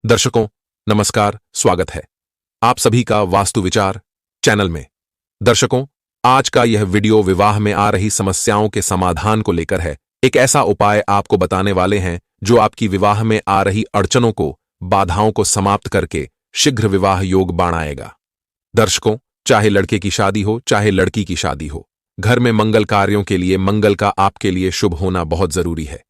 दर्शकों, नमस्कार, स्वागत है आप सभी का वास्तु विचार चैनल में। दर्शकों, आज का यह वीडियो विवाह में आ रही समस्याओं के समाधान को लेकर है। एक ऐसा उपाय आपको बताने वाले हैं जो आपकी विवाह में आ रही अड़चनों को, बाधाओं को समाप्त करके शीघ्र विवाह योग बनाएगा। दर्शकों, चाहे लड़के की शादी हो, चाहे लड़की की शादी हो, घर में मंगल कार्यों के लिए मंगल का आपके लिए शुभ होना बहुत जरूरी है।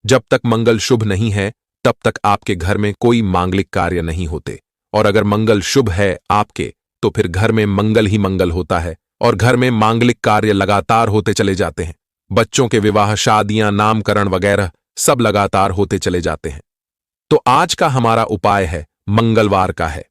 जब तक मंगल शुभ नहीं है तब तक आपके घर में कोई मांगलिक कार्य नहीं होते, और अगर मंगल शुभ है आपके तो फिर घर में मंगल ही मंगल होता है और घर में मांगलिक कार्य लगातार होते चले जाते हैं। बच्चों के विवाह, शादियां, नामकरण वगैरह सब लगातार होते चले जाते हैं। तो आज का हमारा उपाय है मंगलवार का है।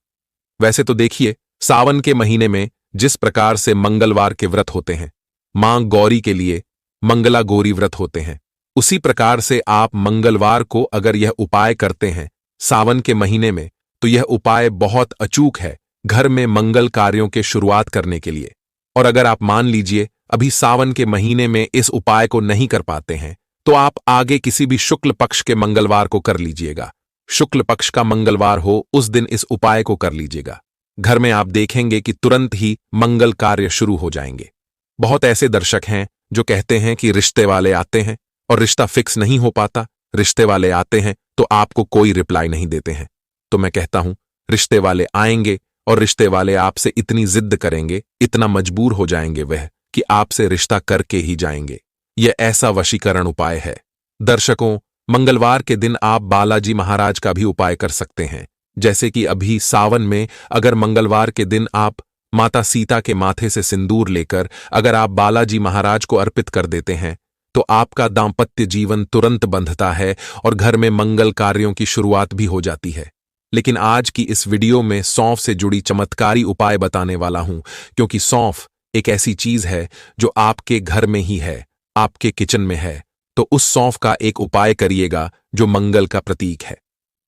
वैसे तो देखिए, सावन के महीने में जिस प्रकार से मंगलवार के व्रत होते हैं, मां गौरी के लिए मंगला गौरी व्रत होते हैं, उसी प्रकार से आप मंगलवार को अगर यह उपाय करते हैं सावन के महीने में, तो यह उपाय बहुत अचूक है घर में मंगल कार्यों के शुरुआत करने के लिए। और अगर आप मान लीजिए अभी सावन के महीने में इस उपाय को नहीं कर पाते हैं, तो आप आगे किसी भी शुक्ल पक्ष के मंगलवार को कर लीजिएगा। शुक्ल पक्ष का मंगलवार हो उस दिन इस उपाय को कर लीजिएगा। घर में आप देखेंगे कि तुरंत ही मंगल कार्य शुरू हो जाएंगे। बहुत ऐसे दर्शक हैं जो कहते हैं कि रिश्ते वाले आते हैं और रिश्ता फिक्स नहीं हो पाता। रिश्ते वाले आते हैं तो आपको कोई रिप्लाई नहीं देते हैं। तो मैं कहता हूं, रिश्ते वाले आएंगे और रिश्ते वाले आपसे इतनी जिद करेंगे, इतना मजबूर हो जाएंगे वह कि आपसे रिश्ता करके ही जाएंगे। यह ऐसा वशीकरण उपाय है। दर्शकों, मंगलवार के दिन आप बालाजी महाराज का भी उपाय कर सकते हैं। जैसे कि अभी सावन में अगर मंगलवार के दिन आप माता सीता के माथे से सिंदूर लेकर अगर आप बालाजी महाराज को अर्पित कर देते हैं, तो आपका दांपत्य जीवन तुरंत बंधता है और घर में मंगल कार्यों की शुरुआत भी हो जाती है। लेकिन आज की इस वीडियो में सौंफ से जुड़ी चमत्कारी उपाय बताने वाला हूं, क्योंकि सौंफ एक ऐसी चीज है जो आपके घर में ही है, आपके किचन में है। तो उस सौंफ का एक उपाय करिएगा जो मंगल का प्रतीक है।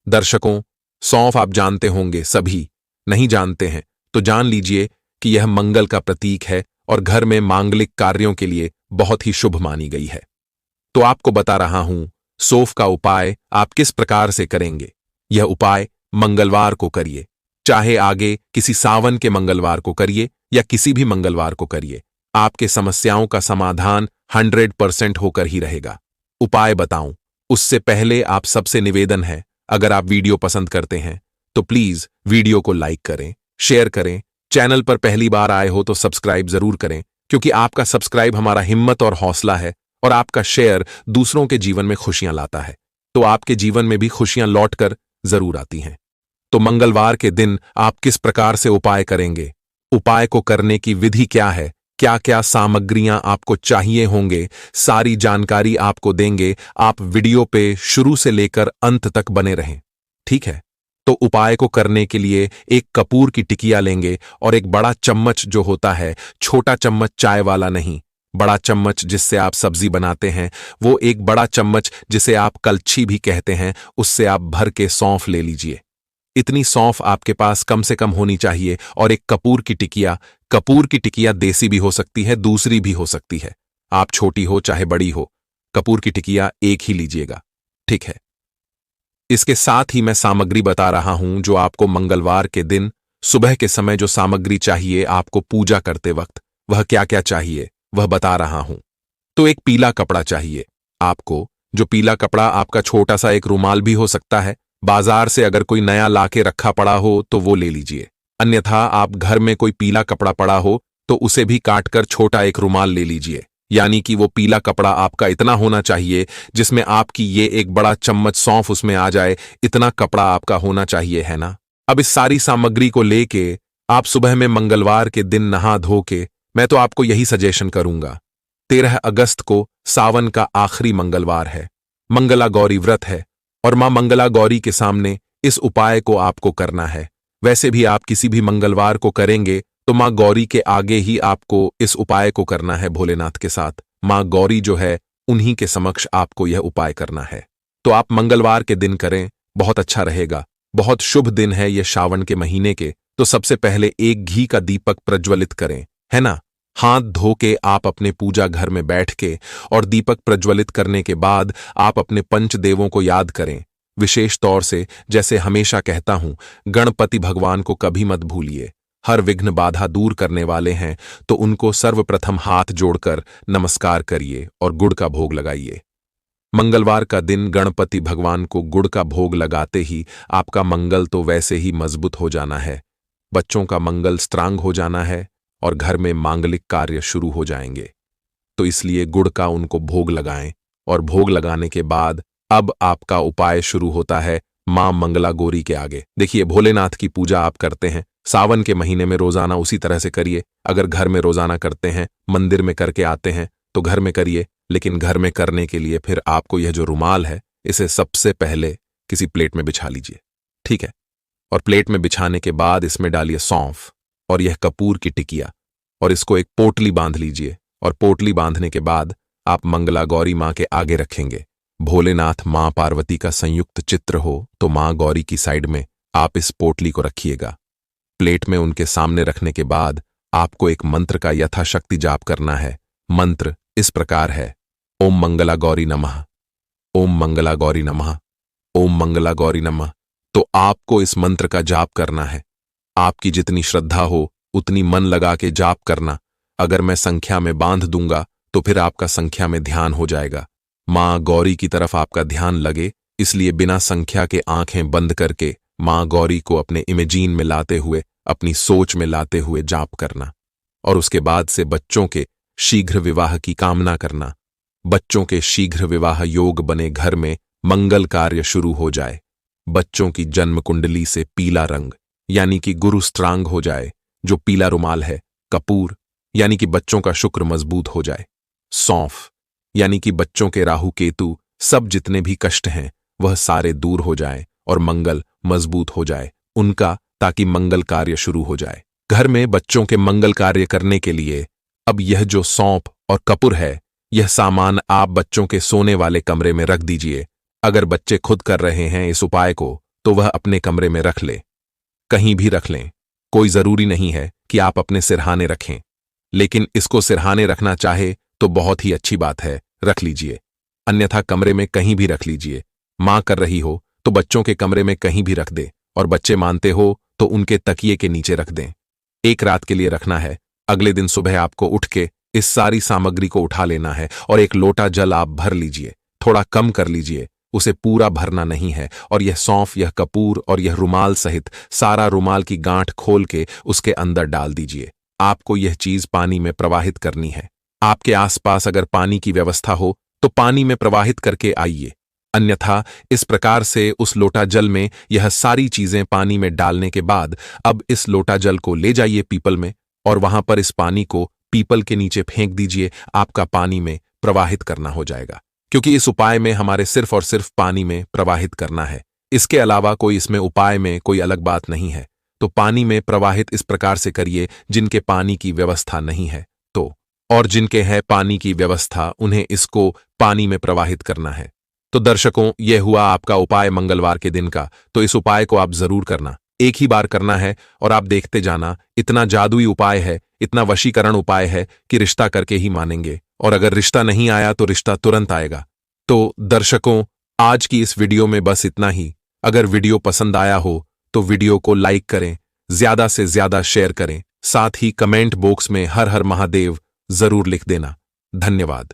दर्शकों, सौंफ आप जानते होंगे, सभी नहीं जानते हैं तो जान लीजिए कि यह मंगल का प्रतीक है और घर में मांगलिक कार्यों के लिए बहुत ही शुभ मानी गई है। तो आपको बता रहा हूं सौंफ का उपाय आप किस प्रकार से करेंगे। यह उपाय मंगलवार को करिए, चाहे आगे किसी सावन के मंगलवार को करिए या किसी भी मंगलवार को करिए, आपके समस्याओं का समाधान 100% होकर ही रहेगा। उपाय बताऊं उससे पहले आप सबसे निवेदन है, अगर आप वीडियो पसंद करते हैं तो प्लीज वीडियो को लाइक करें, शेयर करें। चैनल पर पहली बार आए हो तो सब्सक्राइब जरूर करें, क्योंकि आपका सब्सक्राइब हमारा हिम्मत और हौसला है और आपका शेयर दूसरों के जीवन में खुशियां लाता है। तो आपके जीवन में भी खुशियां लौटकर जरूर आती हैं। तो मंगलवार के दिन आप किस प्रकार से उपाय करेंगे, उपाय को करने की विधि क्या है, क्या क्या सामग्रियां आपको चाहिए होंगे, सारी जानकारी आपको देंगे। आप वीडियो पे शुरू से लेकर अंत तक बने रहें, ठीक है। तो उपाय को करने के लिए एक कपूर की टिकिया लेंगे और एक बड़ा चम्मच जो होता है, छोटा चम्मच चाय वाला नहीं, बड़ा चम्मच जिससे आप सब्जी बनाते हैं, वो एक बड़ा चम्मच जिसे आप कलछी भी कहते हैं, उससे आप भर के सौंफ ले लीजिए। इतनी सौंफ आपके पास कम से कम होनी चाहिए। और एक कपूर की टिकिया देसी भी हो सकती है, दूसरी भी हो सकती है, आप छोटी हो चाहे बड़ी हो, कपूर की टिकिया एक ही लीजिएगा, ठीक है। इसके साथ ही मैं सामग्री बता रहा हूं जो आपको मंगलवार के दिन सुबह के समय जो सामग्री चाहिए आपको पूजा करते वक्त, वह क्या क्या चाहिए वह बता रहा हूं। तो एक पीला कपड़ा चाहिए आपको, जो पीला कपड़ा आपका छोटा सा एक रुमाल भी हो सकता है। बाजार से अगर कोई नया लाके रखा पड़ा हो तो वो ले लीजिए, अन्यथा आप घर में कोई पीला कपड़ा पड़ा हो तो उसे भी काटकर छोटा एक रुमाल ले लीजिए। यानी कि वो पीला कपड़ा आपका इतना होना चाहिए जिसमें आपकी ये एक बड़ा चम्मच सौंफ उसमें आ जाए, इतना कपड़ा आपका होना चाहिए, है ना। अब इस सारी सामग्री को लेके आप सुबह में मंगलवार के दिन नहा धो के, मैं तो आपको यही सजेशन करूंगा, 13 अगस्त को सावन का आखिरी मंगलवार है, मंगला गौरी व्रत है और मां मंगला गौरी के सामने इस उपाय को आपको करना है। वैसे भी आप किसी भी मंगलवार को करेंगे तो मां गौरी के आगे ही आपको इस उपाय को करना है, भोलेनाथ के साथ। मां गौरी जो है उन्हीं के समक्ष आपको यह उपाय करना है। तो आप मंगलवार के दिन करें, बहुत अच्छा रहेगा। बहुत शुभ दिन है ये सावन के महीने के। तो सबसे पहले एक घी का दीपक प्रज्वलित करें, है ना। हाथ धो के आप अपने पूजा घर में बैठ के और दीपक प्रज्वलित करने के बाद आप अपने पंचदेवों को याद करें। विशेष तौर से जैसे हमेशा कहता हूं, गणपति भगवान को कभी मत भूलिए। हर विघ्न बाधा दूर करने वाले हैं, तो उनको सर्वप्रथम हाथ जोड़कर नमस्कार करिए और गुड़ का भोग लगाइए। मंगलवार का दिन गणपति भगवान को गुड़ का भोग लगाते ही आपका मंगल तो वैसे ही मजबूत हो जाना है, बच्चों का मंगल स्ट्रांग हो जाना है और घर में मांगलिक कार्य शुरू हो जाएंगे। तो इसलिए गुड़ का उनको भोग लगाएं और भोग लगाने के बाद अब आपका उपाय शुरू होता है मां मंगला गौरी के आगे। देखिए, भोलेनाथ की पूजा आप करते हैं, सावन के महीने में रोजाना उसी तरह से करिए। अगर घर में रोजाना करते हैं, मंदिर में करके आते हैं तो घर में करिए, लेकिन घर में करने के लिए फिर आपको यह जो रुमाल है इसे सबसे पहले किसी प्लेट में बिछा लीजिए, ठीक है। और प्लेट में बिछाने के बाद इसमें डालिए सौंफ और यह कपूर की टिकिया और इसको एक पोटली बांध लीजिए। और पोटली बांधने के बाद आप मंगला गौरी मां के आगे रखेंगे। भोलेनाथ मां पार्वती का संयुक्त चित्र हो तो मां गौरी की साइड में आप इस पोटली को रखिएगा। प्लेट में उनके सामने रखने के बाद आपको एक मंत्र का यथाशक्ति जाप करना है। मंत्र इस प्रकार है, ओम मंगला गौरी नमः, ओम मंगला गौरी नमः, ओम मंगला गौरी नमः। तो आपको इस मंत्र का जाप करना है। आपकी जितनी श्रद्धा हो उतनी मन लगा के जाप करना। अगर मैं संख्या में बांध दूंगा तो फिर आपका संख्या में ध्यान हो जाएगा। मां गौरी की तरफ आपका ध्यान लगे, इसलिए बिना संख्या के आंखें बंद करके मां गौरी को अपने इमेजिन में लाते हुए, अपनी सोच में लाते हुए जाप करना। और उसके बाद से बच्चों के शीघ्र विवाह की कामना करना। बच्चों के शीघ्र विवाह योग बने, घर में मंगल कार्य शुरू हो जाए। बच्चों की जन्म कुंडली से पीला रंग यानी कि गुरु स्ट्रांग हो जाए। जो पीला रुमाल है, कपूर यानी कि बच्चों का शुक्र मजबूत हो जाए। सौंफ यानी कि बच्चों के राहु केतु सब जितने भी कष्ट हैं वह सारे दूर हो जाएं और मंगल मजबूत हो जाए उनका, ताकि मंगल कार्य शुरू हो जाए। घर में बच्चों के मंगल कार्य करने के लिए अब यह जो सौंफ और कपूर है, यह सामान आप बच्चों के सोने वाले कमरे में रख दीजिए। अगर बच्चे खुद कर रहे हैं इस उपाय को तो वह अपने कमरे में रख ले, कहीं भी रख लें। कोई जरूरी नहीं है कि आप अपने सिरहाने रखें, लेकिन इसको सिरहाने रखना चाहे तो बहुत ही अच्छी बात है, रख लीजिए। अन्यथा कमरे में कहीं भी रख लीजिए। मां कर रही हो तो बच्चों के कमरे में कहीं भी रख दे, और बच्चे मानते हो तो उनके तकिए के नीचे रख दें। एक रात के लिए रखना है। अगले दिन सुबह आपको उठ के इस सारी सामग्री को उठा लेना है और एक लोटा जल आप भर लीजिए। थोड़ा कम कर लीजिए, उसे पूरा भरना नहीं है। और यह सौंफ, यह कपूर और यह रुमाल सहित सारा रुमाल की गांठ खोल के उसके अंदर डाल दीजिए। आपको यह चीज पानी में प्रवाहित करनी है। आपके आसपास अगर पानी की व्यवस्था हो तो पानी में प्रवाहित करके आइए, अन्यथा इस प्रकार से उस लोटा जल में यह सारी चीजें पानी में डालने के बाद अब इस लोटा जल को ले जाइए पीपल में और वहां पर इस पानी को पीपल के नीचे फेंक दीजिए। आपका पानी में प्रवाहित करना हो जाएगा, क्योंकि इस उपाय में हमारे सिर्फ और सिर्फ पानी में प्रवाहित करना है। इसके अलावा कोई इसमें उपाय में कोई अलग बात नहीं है। तो पानी में प्रवाहित इस प्रकार से करिए, जिनके पानी की व्यवस्था नहीं है तो, और जिनके है पानी की व्यवस्था उन्हें इसको पानी में प्रवाहित करना है। तो दर्शकों, यह हुआ आपका उपाय मंगलवार के दिन का। तो इस उपाय को आप जरूर करना, एक ही बार करना है और आप देखते जाना। इतना जादुई उपाय है, इतना वशीकरण उपाय है कि रिश्ता करके ही मानेंगे, और अगर रिश्ता नहीं आया तो रिश्ता तुरंत आएगा। तो दर्शकों, आज की इस वीडियो में बस इतना ही। अगर वीडियो पसंद आया हो तो वीडियो को लाइक करें, ज्यादा से ज्यादा शेयर करें, साथ ही कमेंट बॉक्स में हर हर महादेव जरूर लिख देना। धन्यवाद।